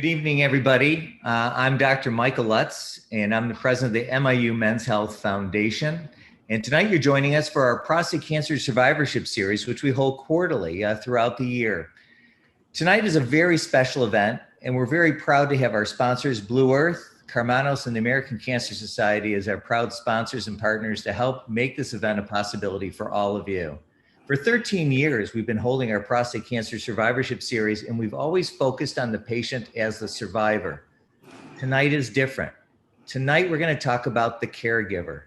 evening, everybody. I'm Dr. Michael Lutz, and I'm the president of the MIU Men's Health Foundation. And tonight you're joining us for our Prostate Cancer Survivorship Series, which we hold quarterly throughout the year. Tonight is a very special event, and we're very proud to have our sponsors, Blue Earth, Karmanos, and the American Cancer Society as our proud sponsors and partners to help make this event a possibility for all of you. For 13 years, we've been holding our Prostate Cancer Survivorship Series, and we've always focused on the patient as the survivor. Tonight is different. Tonight, we're going to talk about the caregiver,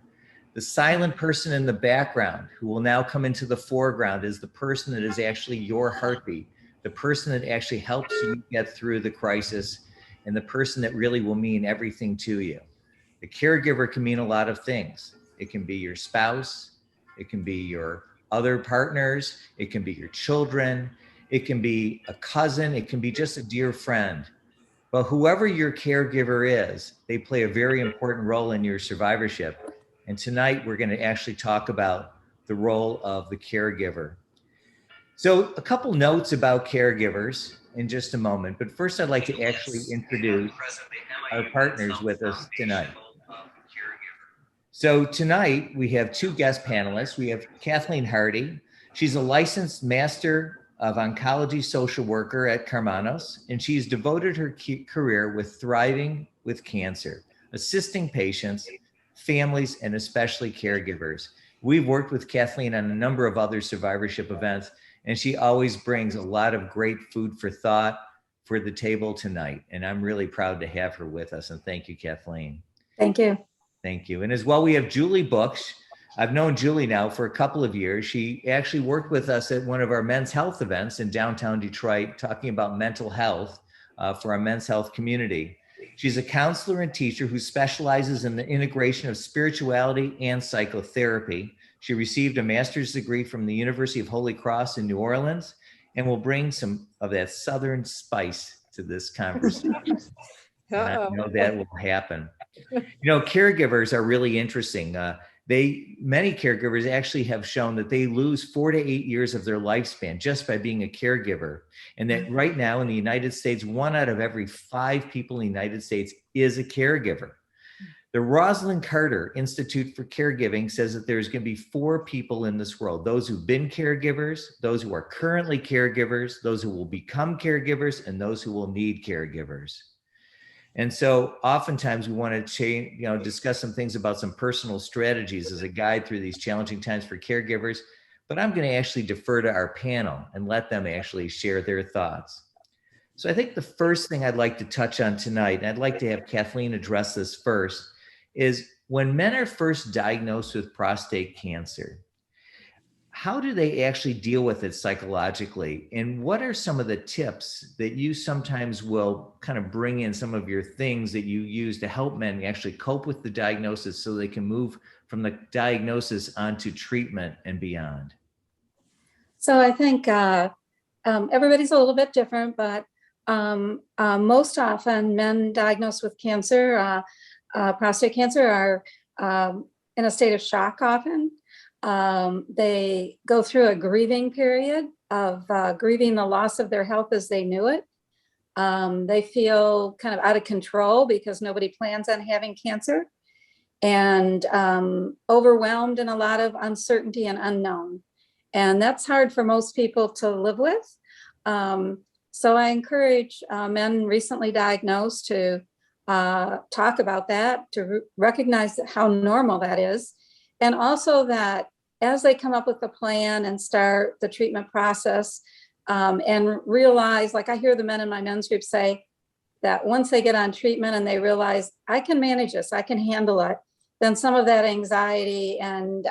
the silent person in the background who will now come into the foreground as the person that is actually your heartbeat, the person that actually helps you get through the crisis, and the person that really will mean everything to you. The caregiver can mean a lot of things. It can be your spouse, it can be your other partners, it can be your children, it can be a cousin, it can be just a dear friend. But whoever your caregiver is, they play a very important role in your survivorship. And tonight we're going to actually talk about the role of the caregiver. So a couple notes about caregivers in just a moment, but first I'd like to actually introduce our partners with us tonight. So tonight we have two guest panelists. We have Kathleen Hardy. She's a licensed master of oncology social worker at Karmanos, and she's devoted her career with thriving with cancer, assisting patients, families, and especially caregivers. We've worked with Kathleen on a number of other survivorship events, and she always brings a lot of great food for thought for the table tonight. And I'm really proud to have her with us. And thank you, Kathleen. Thank you. Thank you. And as well, we have Julie Booksh. I've known Julie now for a couple of years. She actually worked with us at one of our men's health events in downtown Detroit, talking about mental health for our men's health community. She's a counselor and teacher who specializes in the integration of spirituality and psychotherapy. She received a master's degree from the University of Holy Cross in New Orleans and will bring some of that Southern spice to this conversation. And I know that will happen. You know, caregivers are really interesting. Many caregivers actually have shown that they lose 4 to 8 years of their lifespan just by being a caregiver. And that right now in the United States, 1 out of every 5 people in the United States is a caregiver. The Rosalind Carter Institute for Caregiving says that there's going to be 4 people in this world: those who've been caregivers, those who are currently caregivers, those who will become caregivers, and those who will need caregivers. And so oftentimes we want to discuss some things about some personal strategies as a guide through these challenging times for caregivers, but I'm going to actually defer to our panel and let them actually share their thoughts. So I think the first thing I'd like to touch on tonight, and I'd like to have Kathleen address this first, is when men are first diagnosed with prostate cancer, how do they actually deal with it psychologically? And what are some of the tips that you sometimes will kind of bring in, some of your things that you use to help men actually cope with the diagnosis so they can move from the diagnosis onto treatment and beyond? So I think everybody's a little bit different, but most often men diagnosed with cancer, prostate cancer, are in a state of shock often. They go through a grieving period of grieving the loss of their health as they knew it. They feel kind of out of control because nobody plans on having cancer, and overwhelmed in a lot of uncertainty and unknown. And that's hard for most people to live with. So I encourage men recently diagnosed to talk about that, to recognize how normal that is. And also that as they come up with a plan and start the treatment process, and realize, like I hear the men in my men's group say, that once they get on treatment and they realize, I can manage this, I can handle it, then some of that anxiety and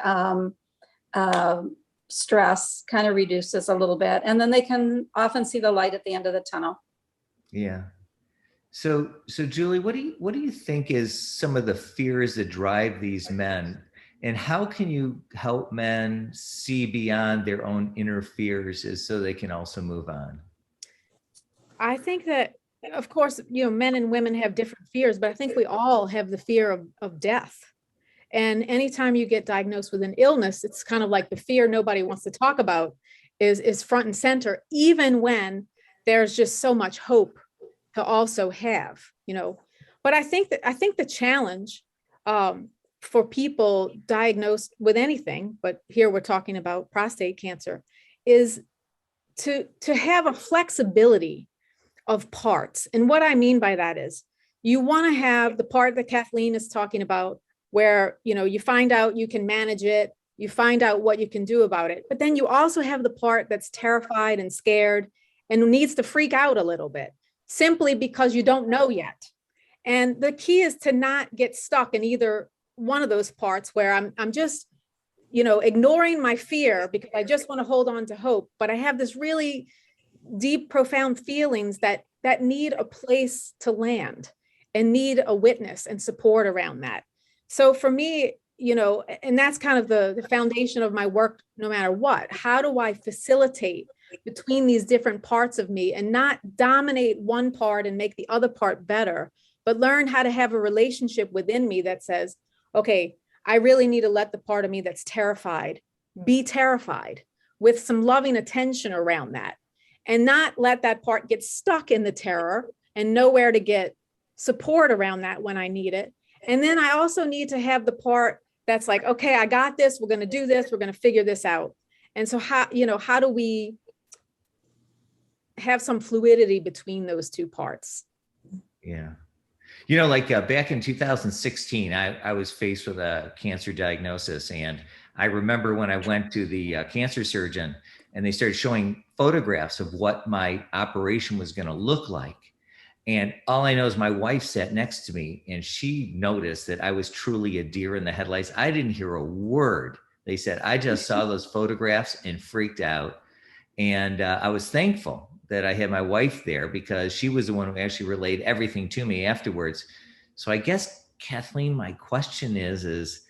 stress kind of reduces a little bit. And then they can often see the light at the end of the tunnel. Yeah. So Julie, what do you think is some of the fears that drive these men? And how can you help men see beyond their own inner fears so they can also move on? I think that, of course, men and women have different fears, but I think we all have the fear of death. And anytime you get diagnosed with an illness, it's kind of like the fear nobody wants to talk about is front and center, even when there's just so much hope to also have, but I think the challenge for people diagnosed with anything, but here we're talking about prostate cancer, is to have a flexibility of parts. And what I mean by that is you want to have the part that Kathleen is talking about, where, you find out you can manage it, you find out what you can do about it, but then you also have the part that's terrified and scared and needs to freak out a little bit simply because you don't know yet. And the key is to not get stuck in either one of those parts where I'm just, ignoring my fear because I just want to hold on to hope, but I have this really deep, profound feelings that need a place to land and need a witness and support around that. So for me, and that's kind of the foundation of my work, no matter what. How do I facilitate between these different parts of me and not dominate one part and make the other part better, but learn how to have a relationship within me that says, okay, I really need to let the part of me that's terrified be terrified with some loving attention around that, and not let that part get stuck in the terror and nowhere to get support around that when I need it. And then I also need to have the part that's like, okay, I got this, we're going to do this, we're going to figure this out. And so how do we have some fluidity between those two parts? Yeah. Back in 2016, I was faced with a cancer diagnosis. And I remember when I went to the cancer surgeon and they started showing photographs of what my operation was going to look like. And all I know is my wife sat next to me and she noticed that I was truly a deer in the headlights. I didn't hear a word. They said, I just saw those photographs and freaked out. And I was thankful that I had my wife there because she was the one who actually relayed everything to me afterwards. So I guess, Kathleen, my question is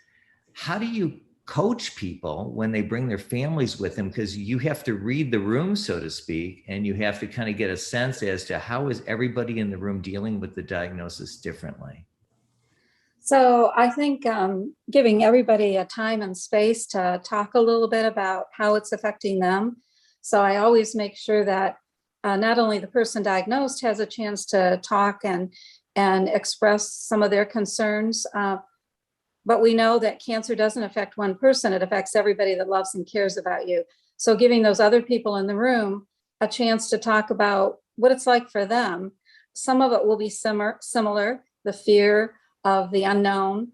how do you coach people when they bring their families with them? Because you have to read the room, so to speak, and you have to kind of get a sense as to how is everybody in the room dealing with the diagnosis differently. So I think giving everybody a time and space to talk a little bit about how it's affecting them. So I always make sure that not only the person diagnosed has a chance to talk and express some of their concerns, but we know that cancer doesn't affect one person, it affects everybody that loves and cares about you. So giving those other people in the room a chance to talk about what it's like for them. Some of it will be similar, the fear of the unknown.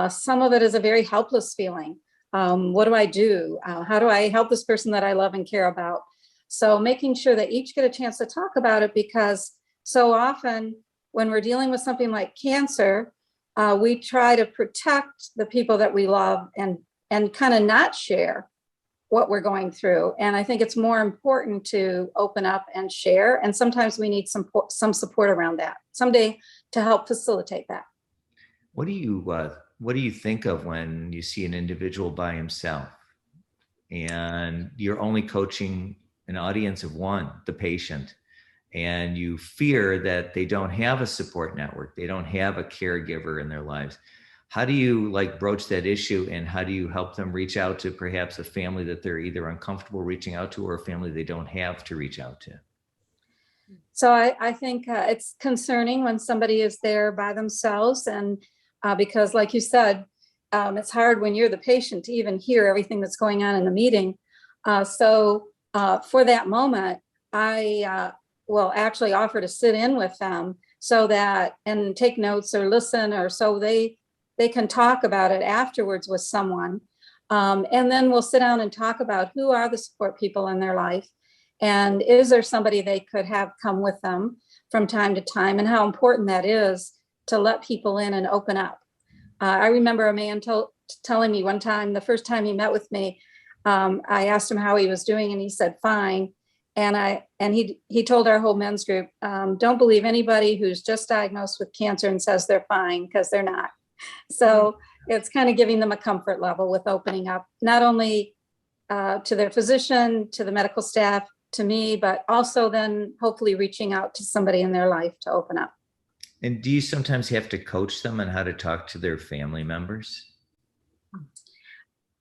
Some of it is a very helpless feeling. What do I do? How do I help this person that I love and care about? So making sure that each get a chance to talk about it, because so often when we're dealing with something like cancer, we try to protect the people that we love and kind of not share what we're going through. And I think it's more important to open up and share. And sometimes we need some support around that someday to help facilitate that. What do you think of when you see an individual by himself and you're only coaching an audience of one, the patient, and you fear that they don't have a support network, they don't have a caregiver in their lives? How do you broach that issue, and how do you help them reach out to perhaps a family that they're either uncomfortable reaching out to or a family they don't have to reach out to? So I think it's concerning when somebody is there by themselves, and because like you said, it's hard when you're the patient to even hear everything that's going on in the meeting. So for that moment, I will actually offer to sit in with them so that, and take notes or listen, or so they can talk about it afterwards with someone. And then we'll sit down and talk about who are the support people in their life, and is there somebody they could have come with them from time to time, and how important that is to let people in and open up. I remember a man telling me one time, the first time he met with me, I asked him how he was doing, and he said, fine. And he told our whole men's group, don't believe anybody who's just diagnosed with cancer and says they're fine, because they're not. So it's kind of giving them a comfort level with opening up, not only to their physician, to the medical staff, to me, but also then hopefully reaching out to somebody in their life to open up. And do you sometimes have to coach them on how to talk to their family members?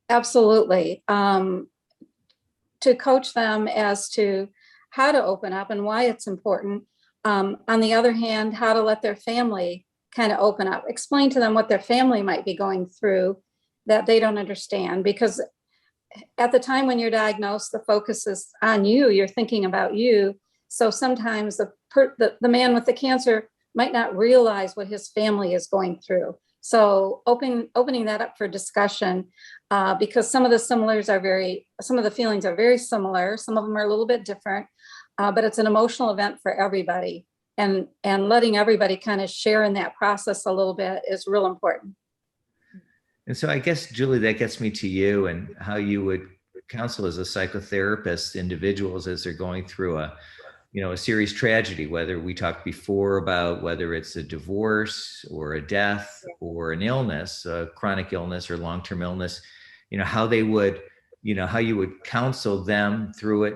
Absolutely. To coach them as to how to open up and why it's important. On the other hand, how to let their family kind of open up, explain to them what their family might be going through that they don't understand. Because at the time when you're diagnosed, the focus is on you, you're thinking about you. So sometimes the man with the cancer might not realize what his family is going through. So opening that up for discussion, because some of the feelings are very similar. Some of them are a little bit different, but it's an emotional event for everybody. And letting everybody kind of share in that process a little bit is real important. And so I guess, Julie, that gets me to you and how you would counsel as a psychotherapist individuals as they're going through a serious tragedy, whether we talked before about whether it's a divorce or a death or an illness, a chronic illness or long-term illness, how they would, how you would counsel them through it,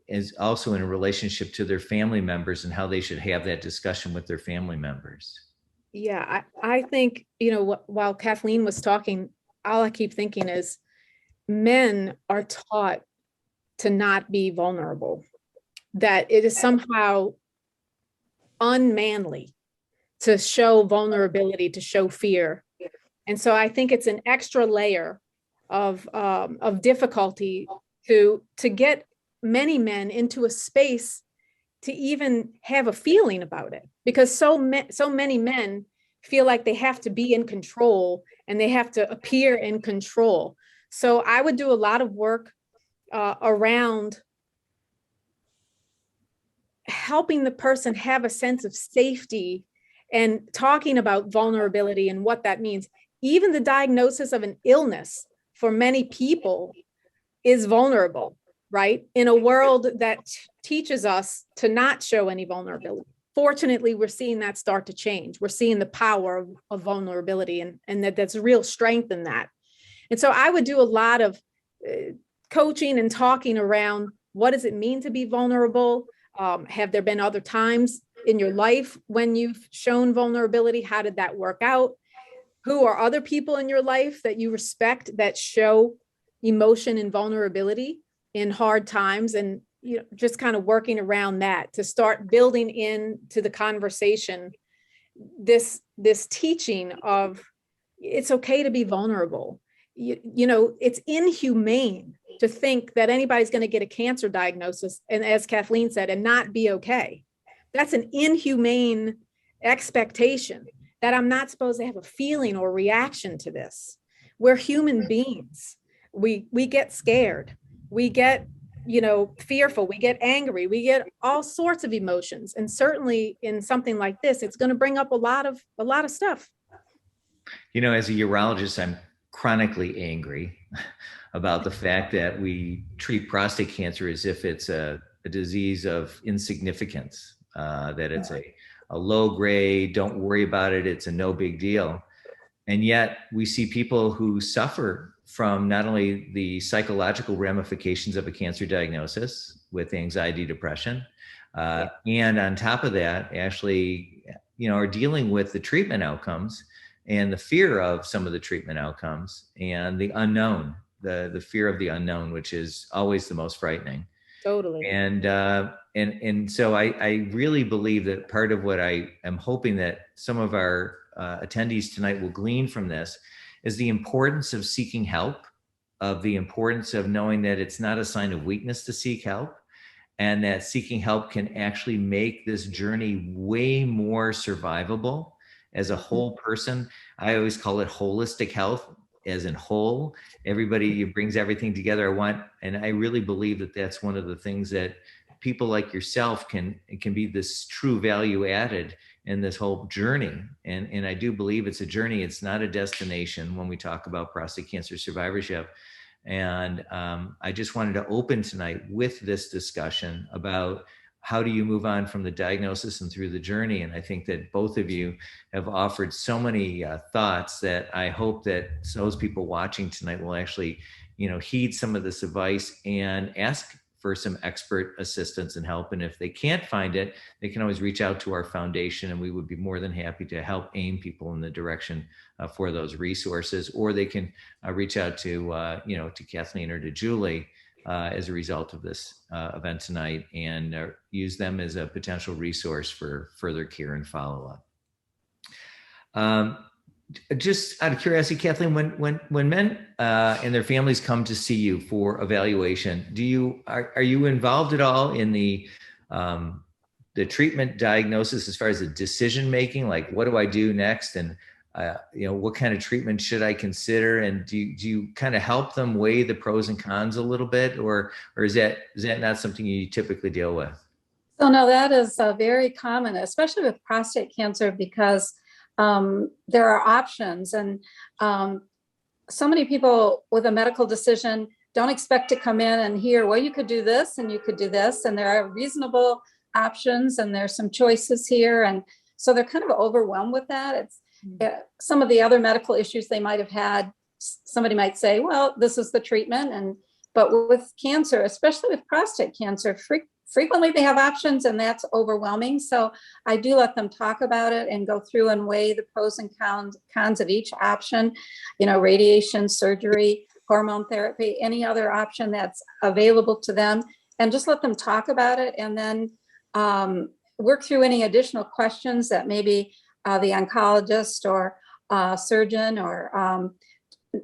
is also in a relationship to their family members and how they should have that discussion with their family members. Yeah, I think, while Kathleen was talking, all I keep thinking is men are taught to not be vulnerable, that it is somehow unmanly to show vulnerability, to show fear. And so I think it's an extra layer of difficulty to get many men into a space to even have a feeling about it, because so many men feel like they have to be in control and they have to appear in control. So I would do a lot of work around helping the person have a sense of safety and talking about vulnerability and what that means. Even the diagnosis of an illness for many people is vulnerable, right? In a world that teaches us to not show any vulnerability. Fortunately, we're seeing that start to change. We're seeing the power of vulnerability and that's real strength in that. And so I would do a lot of coaching and talking around what does it mean to be vulnerable? Have there been other times in your life when you've shown vulnerability? How did that work out? Who are other people in your life that you respect that show emotion and vulnerability in hard times? And just kind of working around that to start building into the conversation this teaching of it's okay to be vulnerable. It's inhumane to think that anybody's going to get a cancer diagnosis and, as Kathleen said, and not be okay. That's an inhumane expectation that I'm not supposed to have a feeling or reaction to this. We're human beings. We get scared. We get fearful, we get angry, we get all sorts of emotions. And certainly in something like this, it's going to bring up a lot of stuff. As a urologist, I'm chronically angry about the fact that we treat prostate cancer as if it's a disease of insignificance, that it's a low grade, don't worry about it, it's a no big deal. And yet we see people who suffer from not only the psychological ramifications of a cancer diagnosis with anxiety, depression, and on top of that, actually, are dealing with the treatment outcomes and the fear of some of the treatment outcomes and the unknown, the fear of the unknown, which is always the most frightening. Totally. And so I really believe that part of what I am hoping that some of our attendees tonight will glean from this is the importance of seeking help, of the importance of knowing that it's not a sign of weakness to seek help, and that seeking help can actually make this journey way more survivable as a whole person. I always call it holistic health, as in whole. Everybody brings everything together. And I really believe that that's one of the things that people like yourself can be this true value added in this whole journey. And I do believe it's a journey. It's not a destination when we talk about prostate cancer survivorship. And I just wanted to open tonight with this discussion about how do you move on from the diagnosis and through the journey. And I think that both of you have offered so many thoughts that I hope that those people watching tonight will actually, heed some of this advice and ask for some expert assistance and help. And if they can't find it, they can always reach out to our foundation, and we would be more than happy to help aim people in the direction for those resources. Or they can reach out to, to Kathleen or to Julie as a result of this event tonight, and use them as a potential resource for further care and follow-up. Just out of curiosity, Kathleen, when men and their families come to see you for evaluation, are you involved at all in the treatment diagnosis as far as the decision making, like what do I do next, and what kind of treatment should I consider, and do you kind of help them weigh the pros and cons a little bit, or is that not something you typically deal with? So no, that is very common, especially with prostate cancer, because there are options, and so many people with a medical decision don't expect to come in and hear, well, you could do this and you could do this, and there are reasonable options and there's some choices here, and so they're kind of overwhelmed with that. It's some of the other medical issues they might have had, somebody might say, well, this is the treatment, but with cancer, especially with prostate cancer, frequently they have options, and that's overwhelming. So I do let them talk about it and go through and weigh the pros and cons of each option, radiation, surgery, hormone therapy, any other option that's available to them, and just let them talk about it, and then work through any additional questions that maybe the oncologist or surgeon or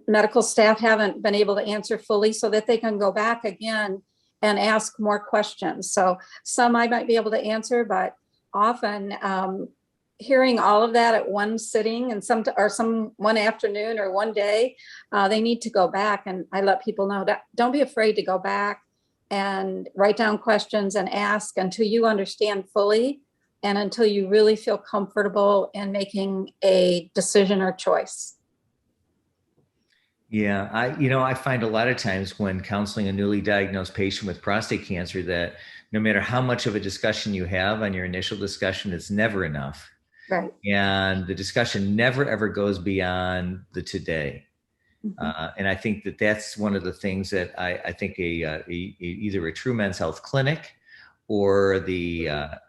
medical staff haven't been able to answer fully, so that they can go back again and ask more questions. So some I might be able to answer, but often hearing all of that at one sitting and some one afternoon or one day, they need to go back. And I let people know that don't be afraid to go back and write down questions and ask until you understand fully and until you really feel comfortable in making a decision or choice. Yeah, I find a lot of times when counseling a newly diagnosed patient with prostate cancer that no matter how much of a discussion you have on your initial discussion, it's never enough. Right. And the discussion never, ever goes beyond the today. Mm-hmm. And I think that's one of the things that I think either a true men's health clinic or the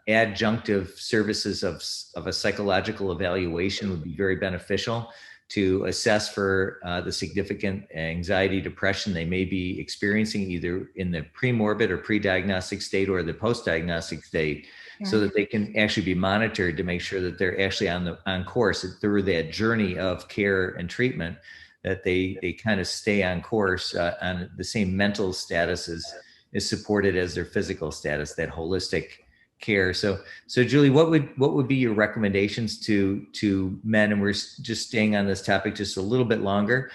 adjunctive services of a psychological evaluation would be very beneficial to assess for the significant anxiety, depression they may be experiencing either in the pre-morbid or pre-diagnostic state or the post-diagnostic state, so that they can actually be monitored to make sure that they're actually on course through that journey of care and treatment, that they kind of stay on course on the same mental status is supported as their physical status, that holistic care. So Julie, what would be your recommendations to men? And we're just staying on this topic just a little bit longer.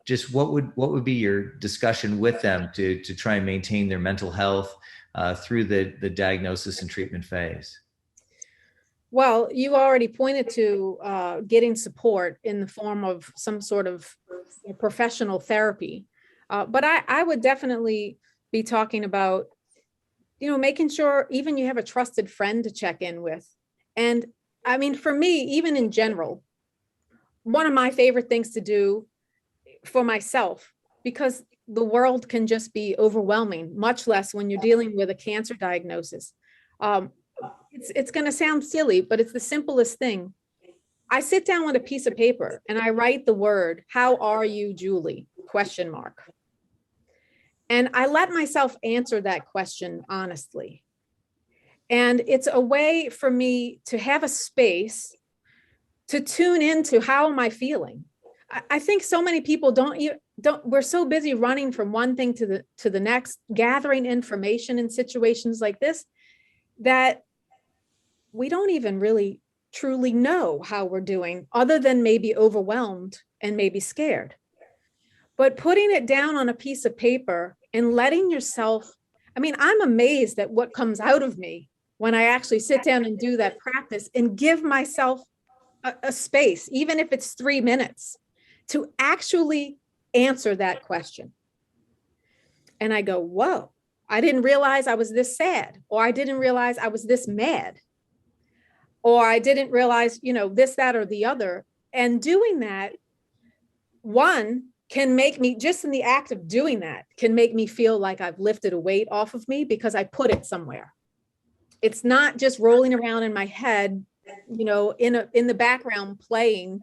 Just what would be your discussion with them to try and maintain their mental health through the diagnosis and treatment phase? Well, you already pointed to getting support in the form of some sort of professional therapy. But I would definitely be talking about making sure even you have a trusted friend to check in with. And I mean, for me, even in general, one of my favorite things to do for myself, because the world can just be overwhelming, much less when you're dealing with a cancer diagnosis. It's going to sound silly, but it's the simplest thing. I sit down with a piece of paper and I write the word, "How are you, Julie?" ? And I let myself answer that question honestly. And it's a way for me to have a space to tune into how am I feeling. I think so many people we're so busy running from one thing to the next, gathering information in situations like this, that we don't even really truly know how we're doing, other than maybe overwhelmed and maybe scared. But putting it down on a piece of paper and letting yourself, I mean, I'm amazed at what comes out of me when I actually sit down and do that practice and give myself a space, even if it's 3 minutes, to actually answer that question. And I go, whoa, I didn't realize I was this sad, or I didn't realize I was this mad, or I didn't realize, this, that, or the other. And doing that, one, can make me, just in the act of doing that, can make me feel like I've lifted a weight off of me because I put it somewhere. It's not just rolling around in my head, in the background playing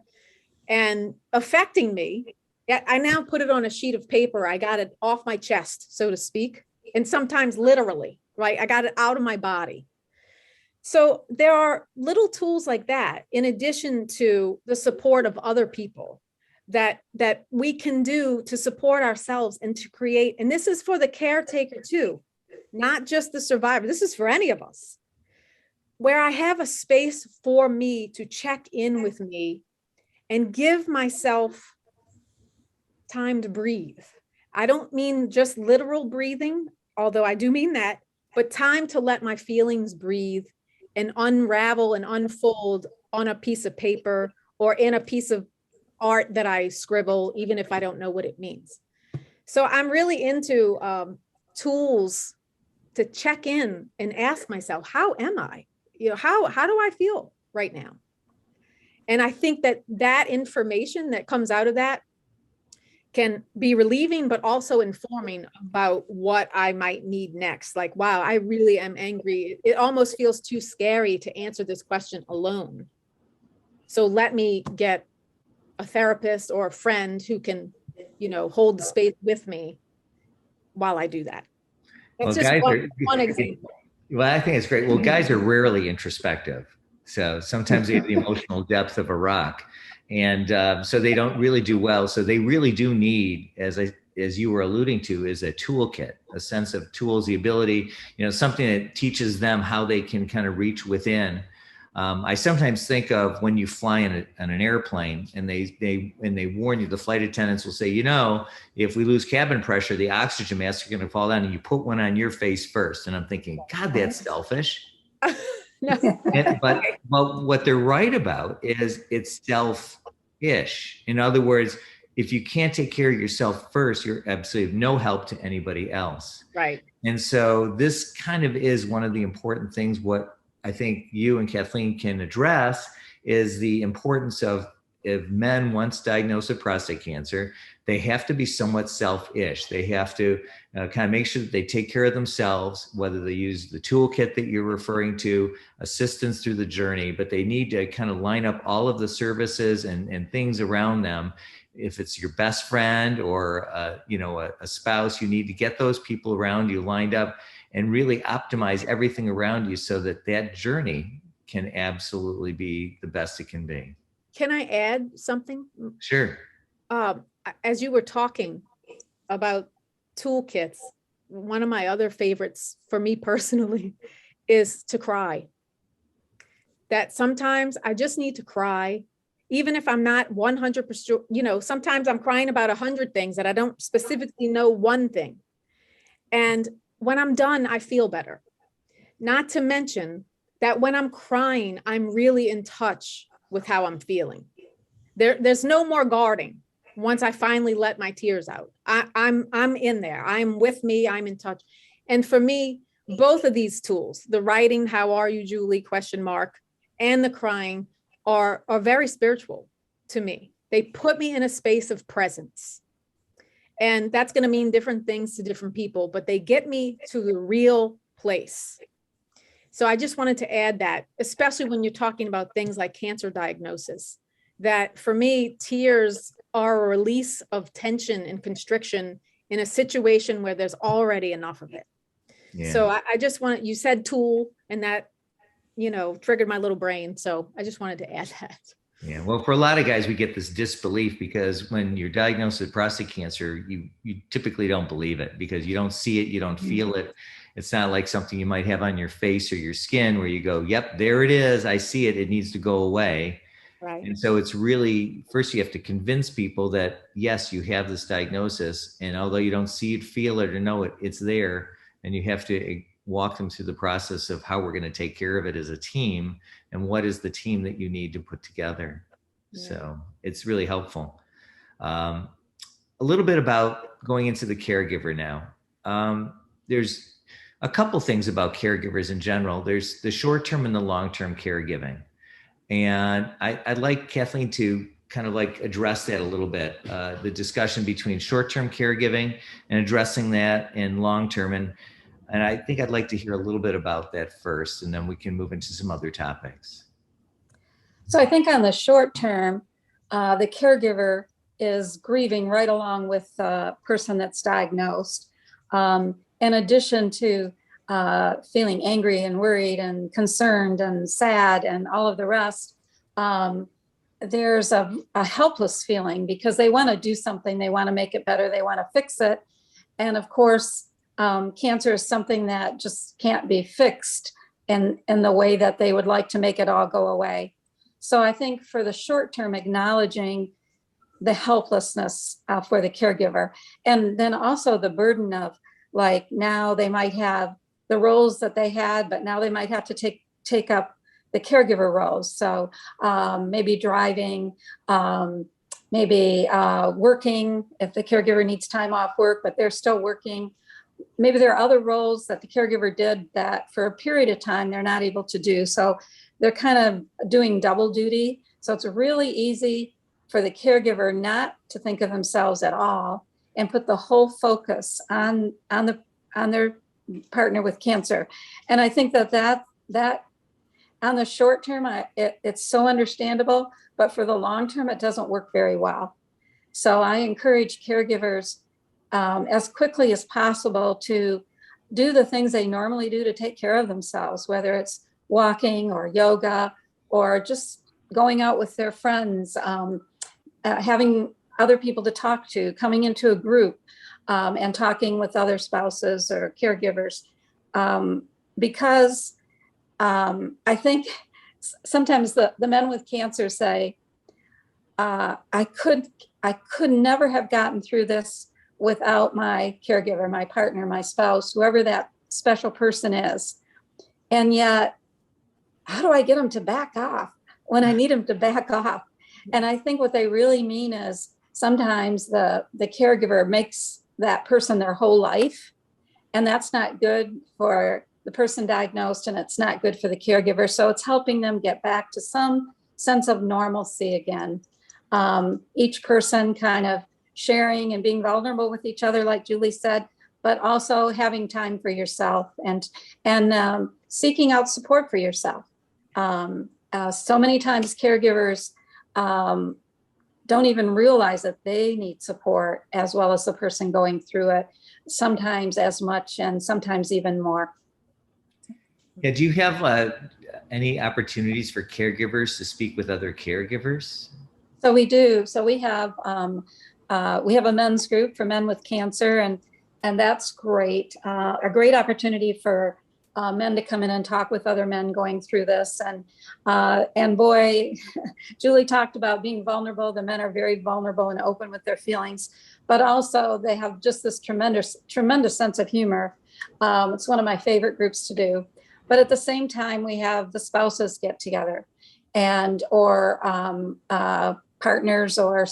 and affecting me, Yeah, I now put it on a sheet of paper. I got it off my chest, so to speak, and sometimes literally, right? I got it out of my body. So there are little tools like that, in addition to the support of other people that we can do to support ourselves and to create. And this is for the caretaker too, not just the survivor. This is for any of us, where I have a space for me to check in with me and give myself time to breathe. I don't mean just literal breathing, although I do mean that, but time to let my feelings breathe and unravel and unfold on a piece of paper or in a piece of art that I scribble, even if I don't know what it means. So I'm really into tools to check in and ask myself, how am I? You know, how do I feel right now? And I think that information that comes out of that can be relieving, but also informing about what I might need next. Like, wow, I really am angry. It almost feels too scary to answer this question alone. So let me get a therapist or a friend who can, you know, hold the space with me while I do that. That's just one example. Well, I think it's great. Well, guys are rarely introspective. So sometimes they have the emotional depth of a rock. And so they don't really do well. So they really do need, as you were alluding to, is a toolkit, a sense of tools, the ability, you know, something that teaches them how they can kind of reach within. I sometimes think of when you fly in an airplane and they warn you, the flight attendants will say, you know, if we lose cabin pressure, the oxygen masks are going to fall down, and you put one on your face first. And I'm thinking, God, that's selfish. But what they're right about is it's self-ish. In other words, if you can't take care of yourself first, you're absolutely no help to anybody else. Right. And so this kind of is one of the important things. What I think you and Kathleen can address is the importance of, if men once diagnosed with prostate cancer, they have to be somewhat self-ish. They have to kind of make sure that they take care of themselves, whether they use the toolkit that you're referring to, assistance through the journey, but they need to kind of line up all of the services and things around them. If it's your best friend or you know, a spouse, you need to get those people around you lined up and really optimize everything around you so that that journey can absolutely be the best it can be. Can I add something? Sure. As you were talking about toolkits, one of my other favorites for me personally is to cry. That sometimes I just need to cry, even if I'm not 100%, you know, sometimes I'm crying about 100 things that I don't specifically know one thing. And when I'm done, I feel better. Not to mention that when I'm crying, I'm really in touch with how I'm feeling. There's no more guarding. Once I finally let my tears out, I'm in there. I'm with me. I'm in touch. And for me, both of these tools, the writing, "How are you, Julie?" ? And the crying are very spiritual to me. They put me in a space of presence. And that's going to mean different things to different people, but they get me to the real place. So I just wanted to add that, especially when you're talking about things like cancer diagnosis, that for me, tears are a release of tension and constriction in a situation where there's already enough of it. Yeah. So I just want, you said tool, and that, you know, triggered my little brain. So I just wanted to add that. Yeah, well, for a lot of guys, we get this disbelief because when you're diagnosed with prostate cancer, you typically don't believe it because you don't see it, you don't feel it. It's not like something you might have on your face or your skin where you go, yep, there it is. I see it. It needs to go away. Right. And so it's really, first you have to convince people that, yes, you have this diagnosis. And although you don't see it, feel it, or know it, it's there. And you have to walk them through the process of how we're going to take care of it as a team and what is the team that you need to put together. Yeah. So it's really helpful. A little bit about going into the caregiver now. There's a couple things about caregivers in general. There's the short-term and the long-term caregiving. And I'd like Kathleen to kind of like address that a little bit, the discussion between short-term caregiving and addressing that in long-term. And I think I'd like to hear a little bit about that first, and then we can move into some other topics. So I think on the short term, the caregiver is grieving right along with the person that's diagnosed. In addition to feeling angry and worried and concerned and sad and all of the rest, there's a helpless feeling because they want to do something, they want to make it better, they want to fix it. And of course, cancer is something that just can't be fixed in the way that they would like to make it all go away. So I think for the short term, acknowledging the helplessness for the caregiver, and then also the burden of, like, now they might have the roles that they had, but now they might have to take up the caregiver roles. So maybe driving, maybe working if the caregiver needs time off work, but they're still working. Maybe there are other roles that the caregiver did that for a period of time they're not able to do. So they're kind of doing double duty. So it's really easy for the caregiver not to think of themselves at all and put the whole focus on their partner with cancer. And I think that on the short term, it's so understandable, but for the long term, it doesn't work very well. So I encourage caregivers as quickly as possible to do the things they normally do to take care of themselves, whether it's walking or yoga or just going out with their friends, having other people to talk to, coming into a group and talking with other spouses or caregivers. Because I think sometimes the men with cancer say, I could never have gotten through this without my caregiver, my partner, my spouse, whoever that special person is. And yet, how do I get them to back off when I need them to back off? And I think what they really mean is sometimes the caregiver makes that person their whole life, and that's not good for the person diagnosed, and it's not good for the caregiver. So it's helping them get back to some sense of normalcy again. Each person kind of sharing and being vulnerable with each other, like Julie said, but also having time for yourself and seeking out support for yourself. So many times caregivers don't even realize that they need support as well as the person going through it, sometimes as much and sometimes even more. Yeah, do you have any opportunities for caregivers to speak with other caregivers? So we do. So we have a men's group for men with cancer, and that's great. A great opportunity for men to come in and talk with other men going through this. And boy, Julie talked about being vulnerable. The men are very vulnerable and open with their feelings, but also they have just this tremendous sense of humor. It's one of my favorite groups to do. But at the same time, we have the spouses get together or partners or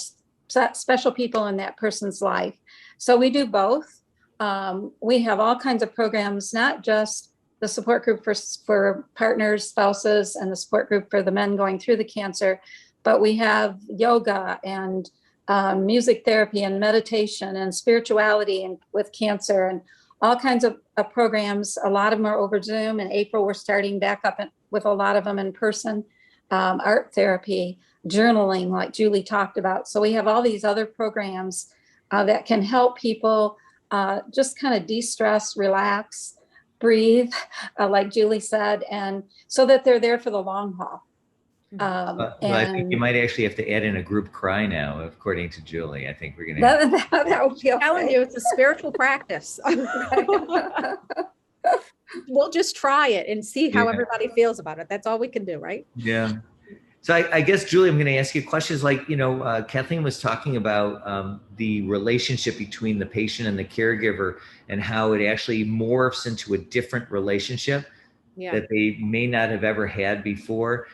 special people in that person's life. So we do both. We have all kinds of programs, not just the support group for partners, spouses, and the support group for the men going through the cancer, but we have yoga and music therapy and meditation and spirituality and with cancer and all kinds of programs. A lot of them are over Zoom. In April, we're starting back up with a lot of them in person. Art therapy, journaling, like Julie talked about. So we have all these other programs that can help people just kind of de-stress, relax, breathe, like Julie said, and so that they're there for the long haul. Well, I think you might actually have to add in a group cry now, according to Julie. I think we're going to. That would be okay. I'm telling you, it's a spiritual practice. We'll just try it and see how everybody feels about it. That's all we can do, right? Yeah. So I guess, Julie, I'm going to ask you questions like, Kathleen was talking about the relationship between the patient and the caregiver and how it actually morphs into a different relationship that they may not have ever had before.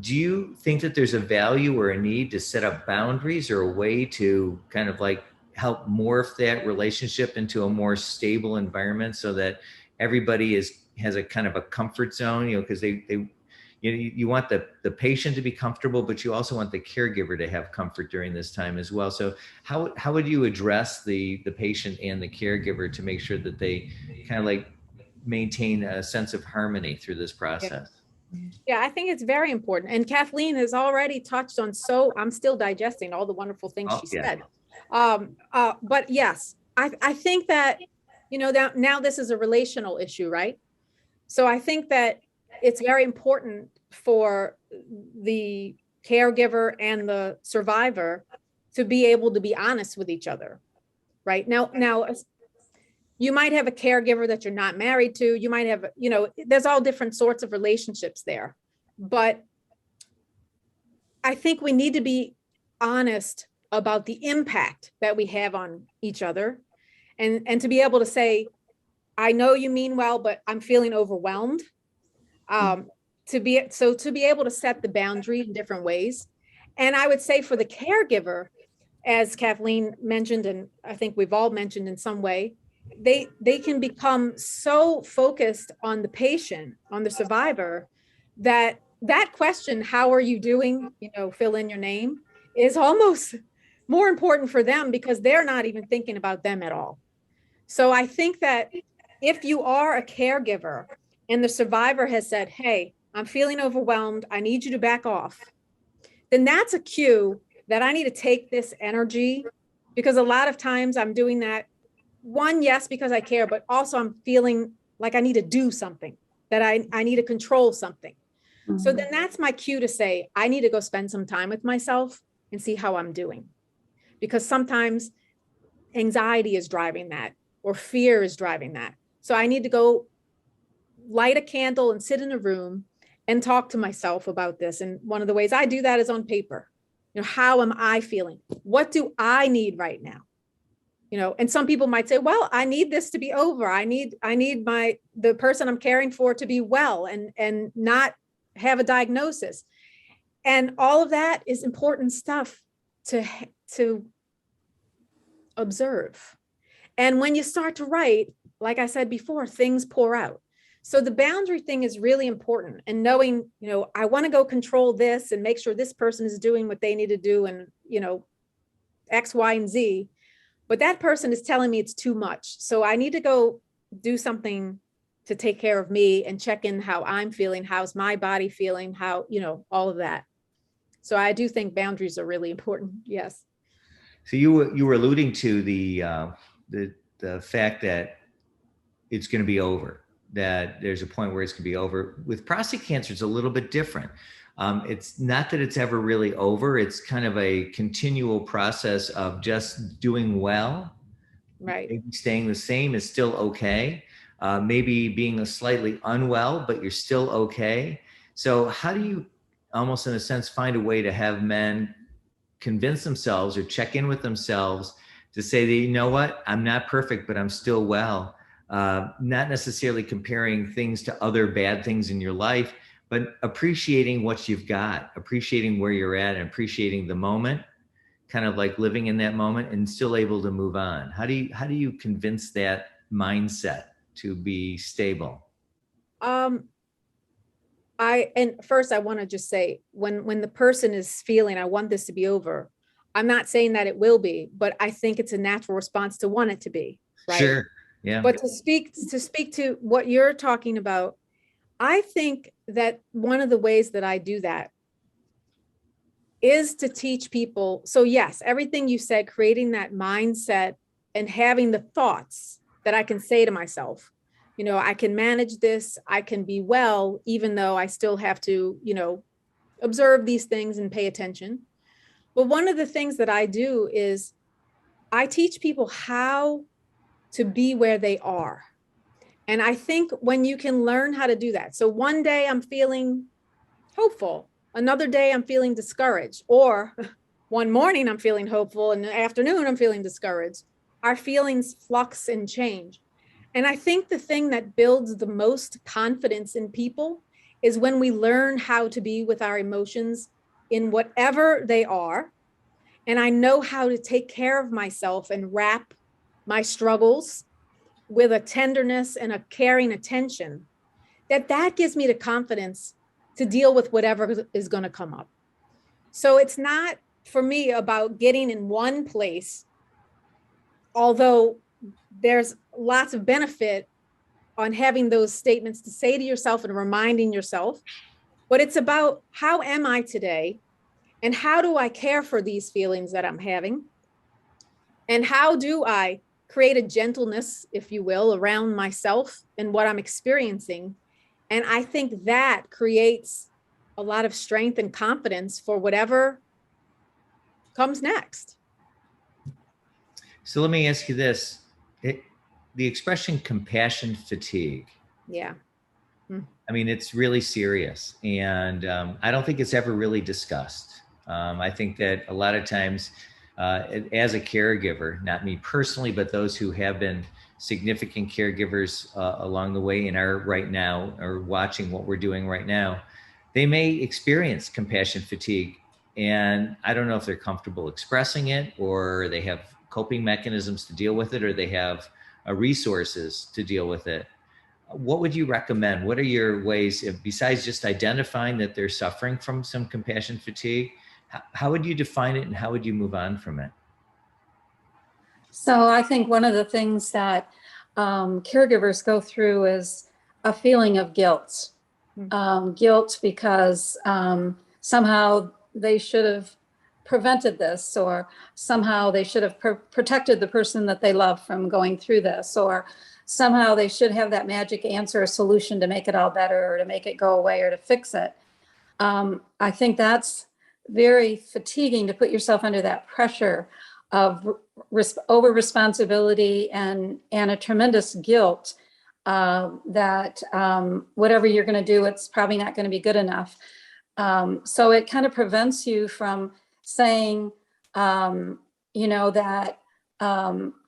Do you think that there's a value or a need to set up boundaries or a way to kind of like help morph that relationship into a more stable environment so that everybody has a kind of a comfort zone, because you want the patient to be comfortable, but you also want the caregiver to have comfort during this time as well. So how would you address the patient and the caregiver to make sure that they kind of like maintain a sense of harmony through this process? Yeah, I think it's very important. And Kathleen has already touched on, so I'm still digesting all the wonderful things she said. But yes, I think that, you know, that now this is a relational issue, right? So I think that it's very important for the caregiver and the survivor to be able to be honest with each other, right? Now, you might have a caregiver that you're not married to. You might have, you know, there's all different sorts of relationships there. But I think we need to be honest about the impact that we have on each other, and to be able to say, I know you mean well, but I'm feeling overwhelmed. To be able to set the boundary in different ways. And I would say for the caregiver, as Kathleen mentioned, and I think we've all mentioned in some way, they can become so focused on the patient, on the survivor, that question, how are you doing, you know, fill in your name, is almost more important for them because they're not even thinking about them at all. So I think that if you are a caregiver and the survivor has said, hey, I'm feeling overwhelmed, I need you to back off, then that's a cue that I need to take this energy, because a lot of times I'm doing that. One, yes, because I care, but also I'm feeling like I need to do something, that I need to control something. Mm-hmm. So then that's my cue to say, I need to go spend some time with myself and see how I'm doing. Because sometimes anxiety is driving that, or fear is driving that. So I need to go light a candle and sit in a room and talk to myself about this. And one of the ways I do that is on paper. You know, how am I feeling? What do I need right now? You know, and some people might say, well, I need this to be over. I need the person I'm caring for to be well and not have a diagnosis. And all of that is important stuff to observe. And when you start to write, like I said before, things pour out. So the boundary thing is really important, and knowing, you know, I want to go control this and make sure this person is doing what they need to do, and, you know, X, Y, and Z, but that person is telling me it's too much. So I need to go do something to take care of me and check in how I'm feeling. How's my body feeling? How, you know, all of that. So I do think boundaries are really important. Yes. So you were alluding to the fact that it's going to be over, that there's a point where it's going to be over. With prostate cancer, it's a little bit different. It's not that it's ever really over. It's kind of a continual process of just doing well. Right. Maybe staying the same is still okay. Maybe being slightly unwell, but you're still okay. So how do you, almost in a sense, find a way to have men convince themselves or check in with themselves to say that, you know what, I'm not perfect, but I'm still well. Not necessarily comparing things to other bad things in your life, but appreciating what you've got, appreciating where you're at, and appreciating the moment, kind of like living in that moment and still able to move on. How do you convince that mindset to be stable? First I want to just say, when the person is feeling, I want this to be over, I'm not saying that it will be, but I think it's a natural response to want it to be, right? Sure. Yeah. But to speak to what you're talking about, I think that one of the ways that I do that is to teach people. So yes, everything you said, creating that mindset and having the thoughts that I can say to myself, you know, I can manage this, I can be well, even though I still have to, you know, observe these things and pay attention. But one of the things that I do is I teach people how to be where they are. And I think when you can learn how to do that. So one day I'm feeling hopeful, another day I'm feeling discouraged, or one morning I'm feeling hopeful and the afternoon I'm feeling discouraged. Our feelings flux and change. And I think the thing that builds the most confidence in people is when we learn how to be with our emotions in whatever they are. And I know how to take care of myself and wrap my struggles with a tenderness and a caring attention, that gives me the confidence to deal with whatever is going to come up. So it's not for me about getting in one place, although there's lots of benefit on having those statements to say to yourself and reminding yourself. but it's about how am I today and how do I care for these feelings that I'm having? And how do I create a gentleness, if you will, around myself and what I'm experiencing? And I think that creates a lot of strength and confidence for whatever comes next. So let me ask you this. The expression compassion fatigue. Yeah. I mean, it's really serious. And I don't think it's ever really discussed. I think that a lot of times, as a caregiver, not me personally, but those who have been significant caregivers along the way and are right now or watching what we're doing right now, they may experience compassion fatigue. And I don't know if they're comfortable expressing it, or they have coping mechanisms to deal with it, or they have resources to deal with it. What would you recommend? What are your ways, besides just identifying that they're suffering from some compassion fatigue? How would you define it, and how would you move on from it? So I think one of the things that caregivers go through is a feeling of guilt. Guilt because somehow they should have prevented this, or somehow they should have protected the person that they love from going through this, or somehow they should have that magic answer or solution to make it all better, or to make it go away, or to fix it. I think that's very fatiguing, to put yourself under that pressure of over responsibility and a tremendous guilt that whatever you're going to do, it's probably not going to be good enough. So it kind of prevents you from saying, that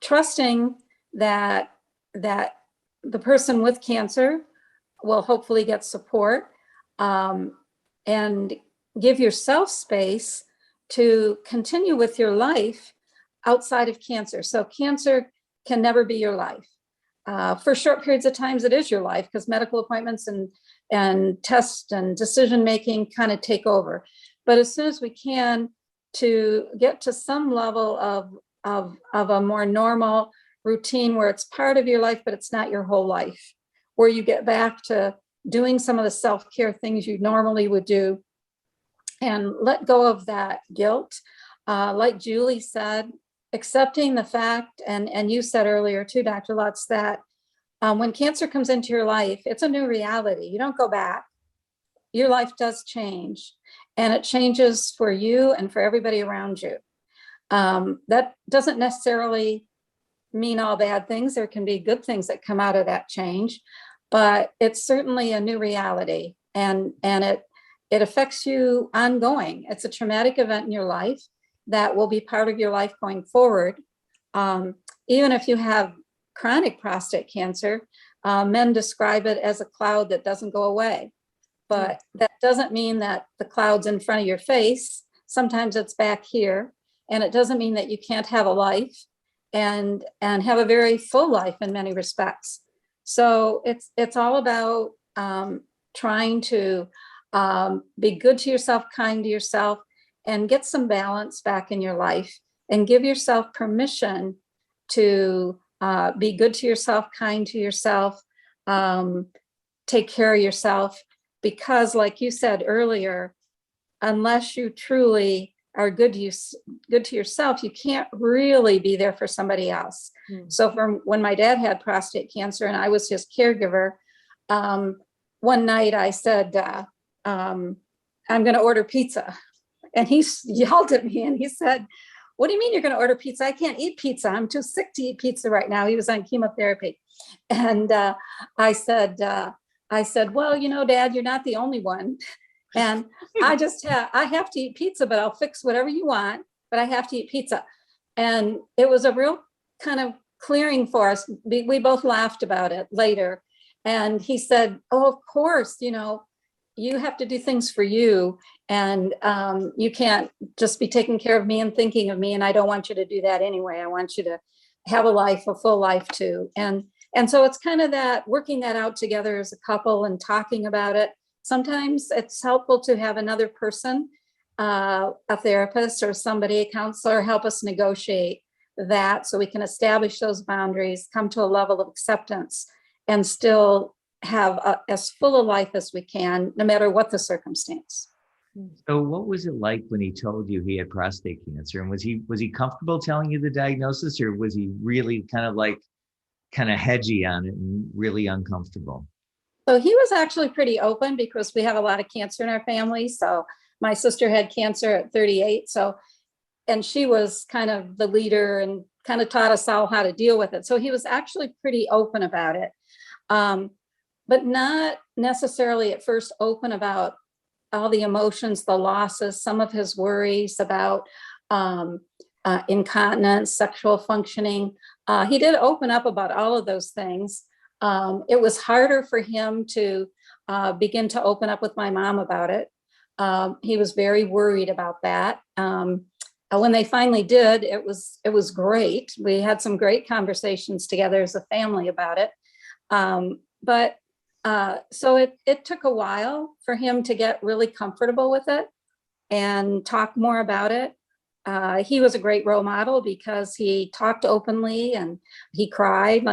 trusting that the person with cancer will hopefully get support, and give yourself space to continue with your life outside of cancer. So cancer can never be your life. For short periods of times, it is your life, because medical appointments and tests and decision-making kind of take over. But as soon as we can, to get to some level of a more normal routine where it's part of your life, but it's not your whole life, where you get back to doing some of the self-care things you normally would do, and let go of that guilt. Like Julie said, accepting the fact, and you said earlier too, Dr. Lutz, that when cancer comes into your life, it's a new reality. You don't go back. Your life does change, and it changes for you and for everybody around you. That doesn't necessarily mean all bad things. There can be good things that come out of that change, but it's certainly a new reality, and it affects you ongoing. It's a traumatic event in your life that will be part of your life going forward. Even if you have chronic prostate cancer, men describe it as a cloud that doesn't go away. But that doesn't mean that the cloud's in front of your face. Sometimes it's back here. And it doesn't mean that you can't have a life and have a very full life in many respects. So it's all about trying to be good to yourself, kind to yourself, and get some balance back in your life, and give yourself permission to be good to yourself, kind to yourself, take care of yourself. Because like you said earlier, unless you truly are good to yourself, you can't really be there for somebody else. So from when my dad had prostate cancer and I was his caregiver, one night I said, I'm going to order pizza. And he yelled at me and he said, "What do you mean you're going to order pizza? I can't eat pizza. I'm too sick to eat pizza right now." He was on chemotherapy. And I said, "Well, Dad, you're not the only one. And I have to eat pizza, but I'll fix whatever you want, but I have to eat pizza." And it was a real kind of clearing for us. We both laughed about it later. And he said, "Oh, of course, you have to do things for you, and you can't just be taking care of me and thinking of me. And I don't want you to do that anyway. I want you to have a full life too." And so it's kind of that working that out together as a couple and talking about it. Sometimes it's helpful to have another person, a therapist or somebody, a counselor, help us negotiate that so we can establish those boundaries, come to a level of acceptance, and still have as full a life as we can, no matter what the circumstance. So what was it like when he told you he had prostate cancer? And was he comfortable telling you the diagnosis, or was he really kind of hedgy on it and really uncomfortable? So he was actually pretty open because we have a lot of cancer in our family. So my sister had cancer at 38. And she was kind of the leader and kind of taught us all how to deal with it. So he was actually pretty open about it, but not necessarily at first open about all the emotions, the losses, some of his worries about incontinence, sexual functioning. He did open up about all of those things. It was harder for him to begin to open up with my mom about it. He was very worried about that. When they finally did, it was great. We had some great conversations together as a family about it. So it took a while for him to get really comfortable with it and talk more about it. He was a great role model because he talked openly and he cried,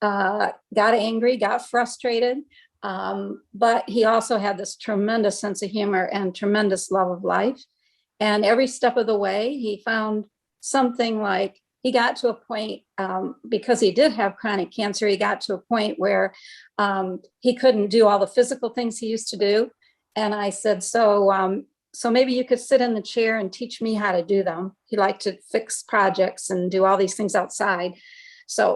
got angry, got frustrated. But he also had this tremendous sense of humor and tremendous love of life. And every step of the way, he found something. Like he got to a point, because he did have chronic cancer, he got to a point where he couldn't do all the physical things he used to do. And I said, so maybe you could sit in the chair and teach me how to do them. He liked to fix projects and do all these things outside.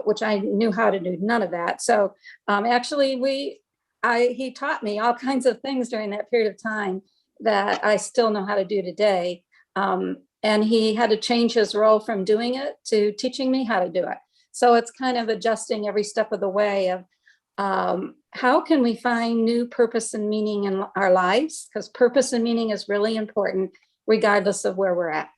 Which I knew how to do none of that. So actually he taught me all kinds of things during that period of time that I still know how to do today. And he had to change his role from doing it to teaching me how to do it. So it's kind of adjusting every step of the way of how can we find new purpose and meaning in our lives? Because purpose and meaning is really important, regardless of where we're at.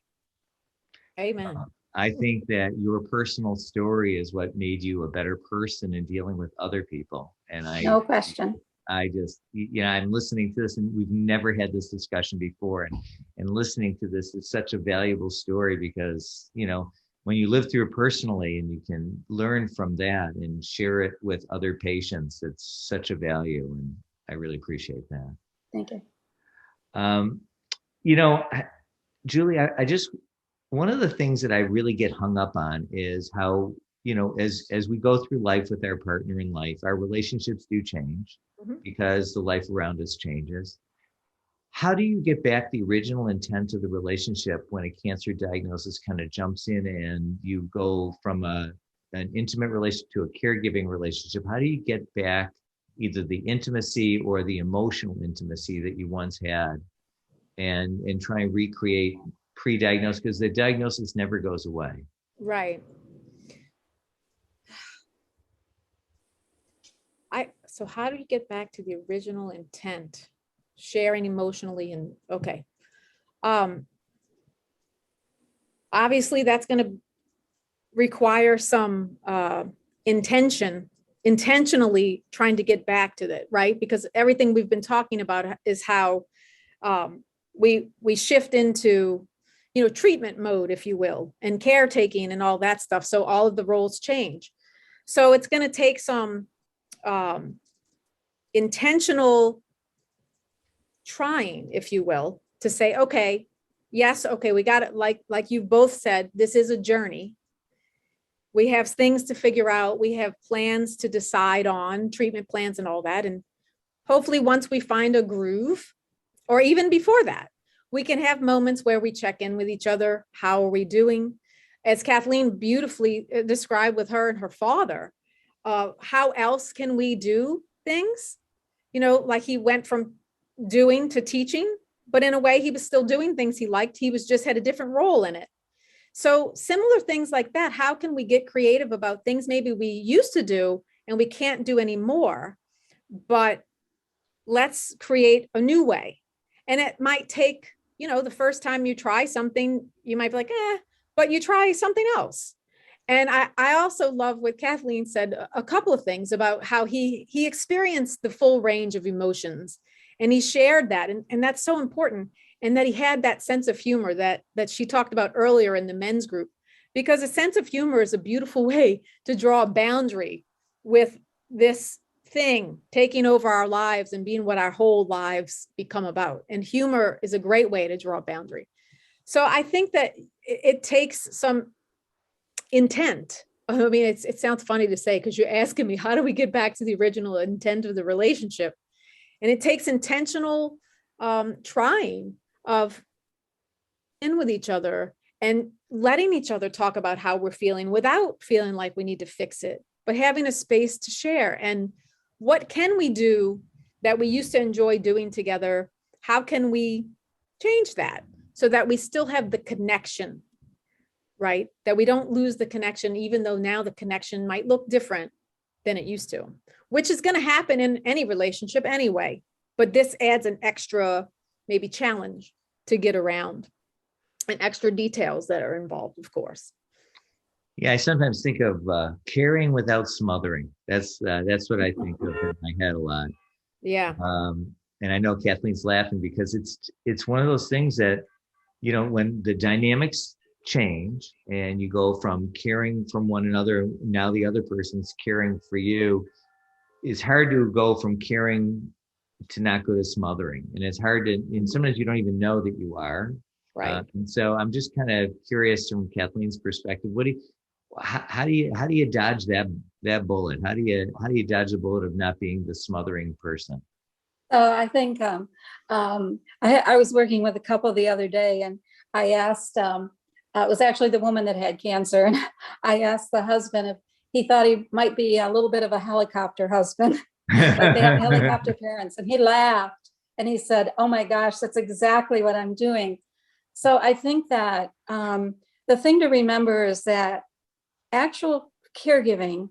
Amen. I think that your personal story is what made you a better person in dealing with other people. And No question. I just, I'm listening to this, and we've never had this discussion before. And listening to this is such a valuable story because, when you live through it personally and you can learn from that and share it with other patients, it's such a value. And I really appreciate that. Thank you. Julie, one of the things that I really get hung up on is how, as we go through life with our partner in life, our relationships do change because the life around us changes. How do you get back the original intent of the relationship when a cancer diagnosis kind of jumps in and you go from an intimate relationship to a caregiving relationship? How do you get back either the intimacy or the emotional intimacy that you once had and try and recreate pre-diagnosis, because the diagnosis never goes away? Right. So how do you get back to the original intent? Sharing emotionally and okay. Obviously that's going to require some intentionally trying to get back to that, right? Because everything we've been talking about is how we shift into treatment mode, if you will, and caretaking and all that stuff. So all of the roles change. So it's going to take some intentional trying, if you will, to say, okay, yes, okay, we got it. Like you both said, this is a journey. We have things to figure out. We have plans to decide on, treatment plans and all that. And hopefully once we find a groove, or even before that, we can have moments where we check in with each other. How are we doing? As Kathleen beautifully described with her and her father, how else can we do things? Like he went from doing to teaching, but in a way he was still doing things he liked. He was just had a different role in it. So similar things like that. How can we get creative about things maybe we used to do and we can't do anymore, but let's create a new way. And it might take, the first time you try something, you might be like, but you try something else. And I also love what Kathleen said, a couple of things about how he experienced the full range of emotions. And he shared that. And that's so important. And that he had that sense of humor that she talked about earlier in the men's group, because a sense of humor is a beautiful way to draw a boundary with this thing taking over our lives and being what our whole lives become about. And humor is a great way to draw a boundary. So I think that it takes some intent. I mean, it sounds funny to say, because you're asking me, how do we get back to the original intent of the relationship? And it takes intentional trying of in with each other and letting each other talk about how we're feeling without feeling like we need to fix it, but having a space to share. And what can we do that we used to enjoy doing together? How can we change that so that we still have the connection, right? That we don't lose the connection, even though now the connection might look different than it used to, which is going to happen in any relationship anyway. But this adds an extra maybe challenge to get around, and extra details that are involved, of course. Yeah, I sometimes think of caring without smothering. That's what I think of in my head a lot. Yeah. And I know Kathleen's laughing because it's one of those things that, you know, when the dynamics change and you go from caring from one another, now the other person's caring for you, it's hard to go from caring to not go to smothering. And it's hard to, and sometimes you don't even know that you are. Right. And so I'm just kind of curious from Kathleen's perspective, how do you dodge that bullet? How do you dodge the bullet of not being the smothering person? I think I was working with a couple the other day, and I asked, it was actually the woman that had cancer, and I asked the husband if he thought he might be a little bit of a helicopter husband, like they have helicopter parents, and he laughed and he said, "Oh my gosh, that's exactly what I'm doing." So I think that the thing to remember is that actual caregiving,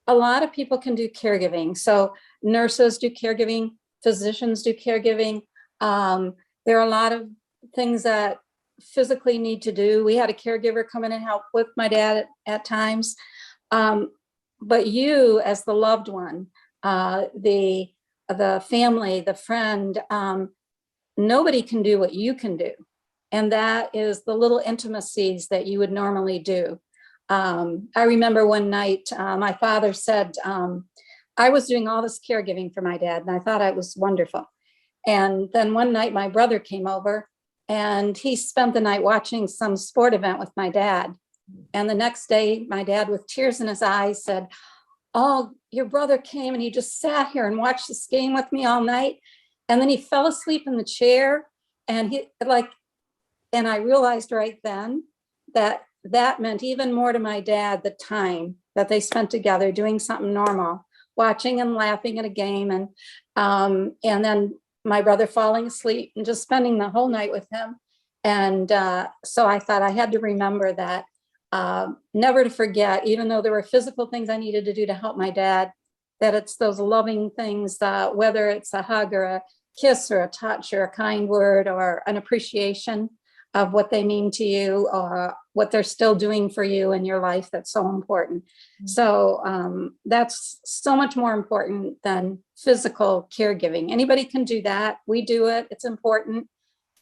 a lot of people can do caregiving. So nurses do caregiving, physicians do caregiving. There are a lot of things that physically need to do. We had a caregiver come in and help with my dad at times. But you as the loved one, the family, the friend, nobody can do what you can do. And that is the little intimacies that you would normally do. I remember one night, my father said, I was doing all this caregiving for my dad, and I thought I was wonderful. And then one night my brother came over and he spent the night watching some sport event with my dad. And the next day, my dad, with tears in his eyes, said, "Oh, your brother came and he just sat here and watched this game with me all night. And then he fell asleep in the chair." And and I realized right then that that meant even more to my dad, the time that they spent together doing something normal, watching and laughing at a game, and then my brother falling asleep and just spending the whole night with him. And so I thought I had to remember that, never to forget, even though there were physical things I needed to do to help my dad, that it's those loving things, whether it's a hug or a kiss or a touch or a kind word or an appreciation of what they mean to you or what they're still doing for you in your life, that's so important. Mm-hmm. So that's so much more important than physical caregiving. Anybody can do that. We do it. It's important.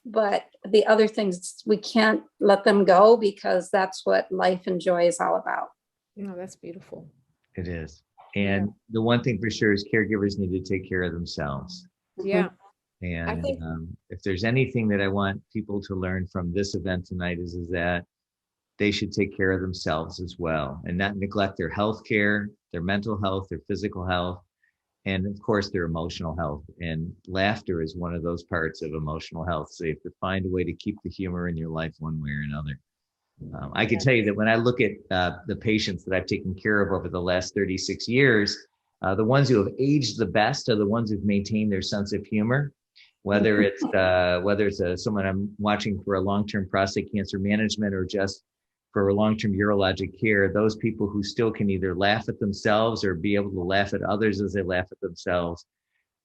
But the other things, we can't let them go, because that's what life and joy is all about. No, that's beautiful. It is. And the one thing for sure is caregivers need to take care of themselves. Yeah. And I think, if there's anything that I want people to learn from this event tonight is that they should take care of themselves as well and not neglect their health care, their mental health, their physical health, and of course their emotional health. And laughter is one of those parts of emotional health. So you have to find a way to keep the humor in your life one way or another. I can tell you that when I look at the patients that I've taken care of over the last 36 years, the ones who have aged the best are the ones who've maintained their sense of humor. Whether it's someone I'm watching for a long-term prostate cancer management or just for long-term urologic care, those people who still can either laugh at themselves or be able to laugh at others as they laugh at themselves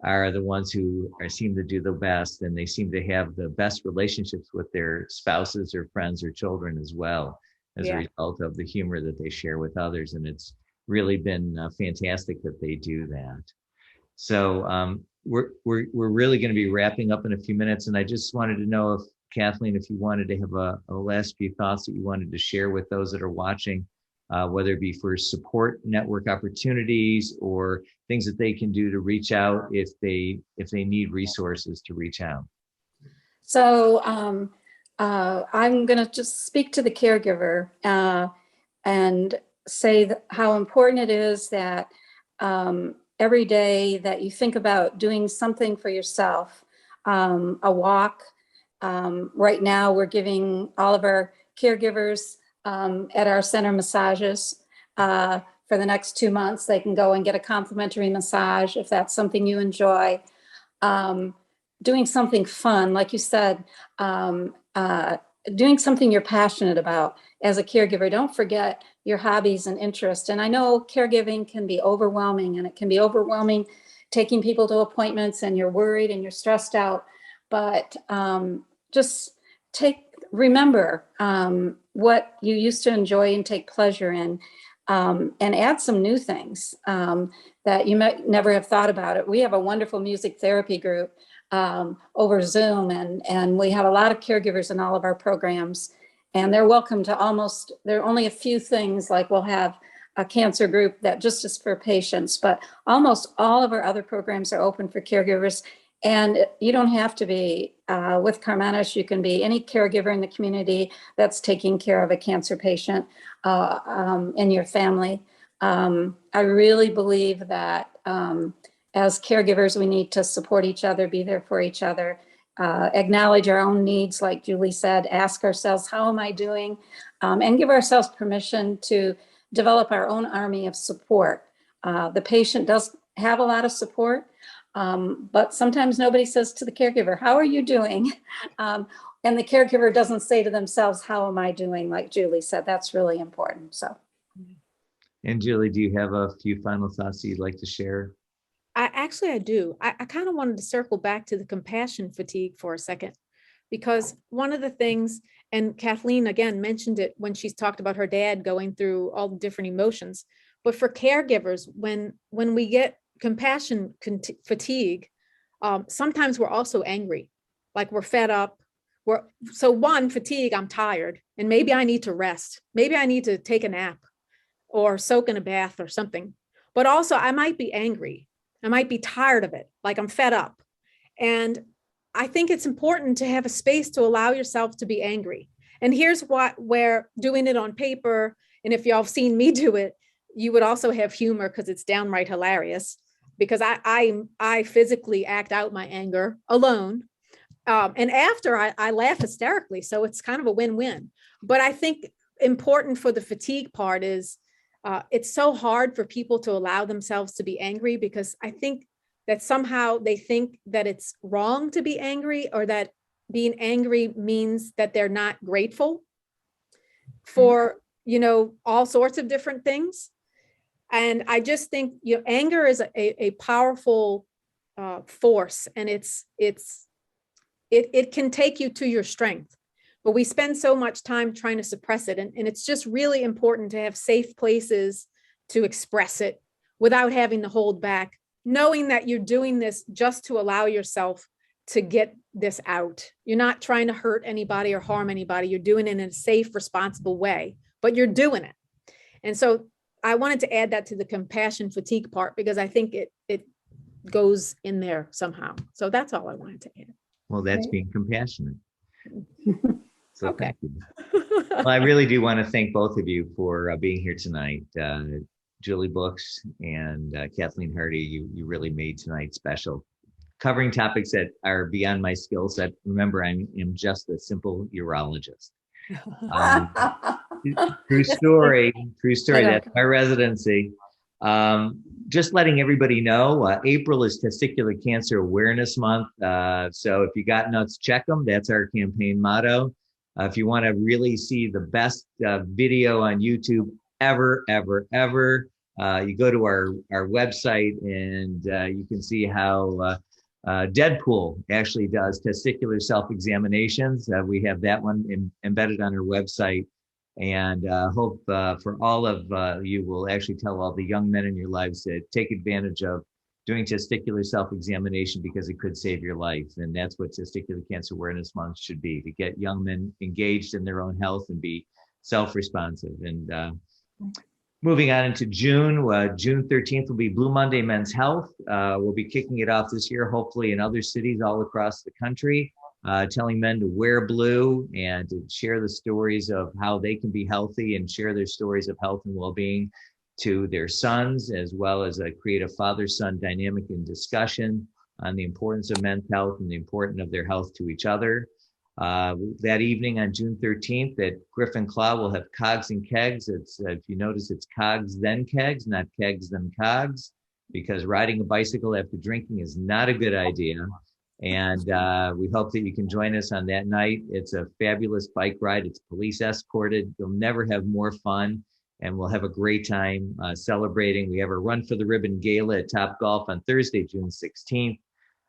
are the ones who seem to do the best, and they seem to have the best relationships with their spouses or friends or children as well as a result of the humor that they share with others. And it's really been fantastic that they do that. So we're really going to be wrapping up in a few minutes, and I just wanted to know, if Kathleen, if you wanted to have a last few thoughts that you wanted to share with those that are watching, whether it be for support network opportunities or things that they can do to reach out if they need resources to reach out? So I'm going to just speak to the caregiver and say how important it is that every day that you think about doing something for yourself, a walk. Right now, we're giving all of our caregivers at our center massages for the next 2 months. They can go and get a complimentary massage if that's something you enjoy. Doing something fun, like you said, doing something you're passionate about as a caregiver. Don't forget your hobbies and interests. And I know caregiving can be overwhelming, and it can be overwhelming taking people to appointments, and you're worried and you're stressed out. But just remember what you used to enjoy and take pleasure in, and add some new things that you might never have thought about it. We have a wonderful music therapy group over Zoom, and we have a lot of caregivers in all of our programs, and they're welcome to there are only a few things, like we'll have a cancer group that just is for patients, but almost all of our other programs are open for caregivers. And you don't have to be with Carmenis. You can be any caregiver in the community that's taking care of a cancer patient in your family. I really believe that as caregivers, we need to support each other, be there for each other, acknowledge our own needs, like Julie said, ask ourselves, how am I doing? And give ourselves permission to develop our own army of support. The patient does have a lot of support, but sometimes nobody says to the caregiver, how are you doing? And the caregiver doesn't say to themselves, how am I doing? Like Julie said, that's really important. So. And Julie, do you have a few final thoughts that you'd like to share? I do. I kind of wanted to circle back to the compassion fatigue for a second, because one of the things, and Kathleen again mentioned it when she's talked about her dad going through all the different emotions, but for caregivers, when we get compassion fatigue, sometimes we're also angry, like we're fed up. Fatigue, I'm tired, and maybe I need to rest. Maybe I need to take a nap or soak in a bath or something. But also I might be angry. I might be tired of it, like I'm fed up. And I think it's important to have a space to allow yourself to be angry. And here's where doing it on paper, and if y'all have seen me do it, you would also have humor, because it's downright hilarious, because I physically act out my anger alone. And after I laugh hysterically. So it's kind of a win-win. But I think important for the fatigue part is it's so hard for people to allow themselves to be angry, because I think that somehow they think that it's wrong to be angry, or that being angry means that they're not grateful for, all sorts of different things. And I just think, anger is a powerful force, and it can take you to your strength. But we spend so much time trying to suppress it. And it's just really important to have safe places to express it without having to hold back, knowing that you're doing this just to allow yourself to get this out. You're not trying to hurt anybody or harm anybody. You're doing it in a safe, responsible way, but you're doing it. And so I wanted to add that to the compassion fatigue part, because I think it goes in there somehow. So that's all I wanted to add. Well, that's being compassionate. So Okay. Thank you. Well, I really do want to thank both of you for being here tonight. Julie Booksh and Kathleen Hardy, you really made tonight special. Covering topics that are beyond my skill set. Remember, I am just a simple urologist. True story. That's my residency. Just letting everybody know, April is Testicular Cancer Awareness Month. So if you got nuts, check them. That's our campaign motto. If you want to really see the best video on YouTube ever, you go to our website, and you can see how Deadpool actually does testicular self-examinations. We have that one embedded on our website, and hope for all of you will actually tell all the young men in your lives to take advantage of doing testicular self-examination, because it could save your life. And that's what Testicular Cancer Awareness Month should be, to get young men engaged in their own health and be self-responsive. And Moving on into June, June 13th will be Blue Monday Men's Health. We'll be kicking it off this year, hopefully in other cities all across the country, telling men to wear blue and to share the stories of how they can be healthy and share their stories of health and well-being to their sons, as well as create a father-son dynamic and discussion on the importance of men's health and the importance of their health to each other. That evening on June 13th at Griffin Claw, we'll have Cogs and Kegs. It's, if you notice, it's Cogs then Kegs, not Kegs then Cogs, because riding a bicycle after drinking is not a good idea. And we hope that you can join us on that night. It's a fabulous bike ride. It's police escorted. You'll never have more fun, and we'll have a great time celebrating. We have a Run for the Ribbon Gala at Top Golf on Thursday, June 16th.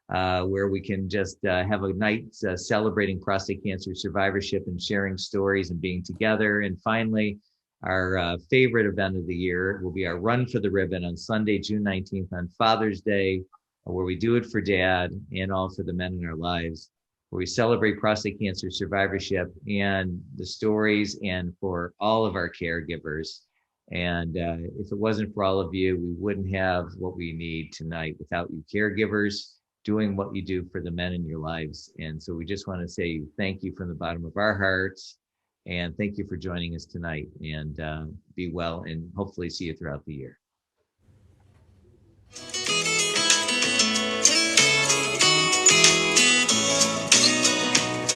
Where we can just have a night celebrating prostate cancer survivorship and sharing stories and being together. And finally, our favorite event of the year will be our Run for the Ribbon on Sunday, June 19th on Father's Day, where we do it for Dad and all for the men in our lives, where we celebrate prostate cancer survivorship and the stories and for all of our caregivers. And if it wasn't for all of you, we wouldn't have what we need tonight without you caregivers doing what you do for the men in your lives. And so we just want to say thank you from the bottom of our hearts, and thank you for joining us tonight, and be well, and hopefully see you throughout the year.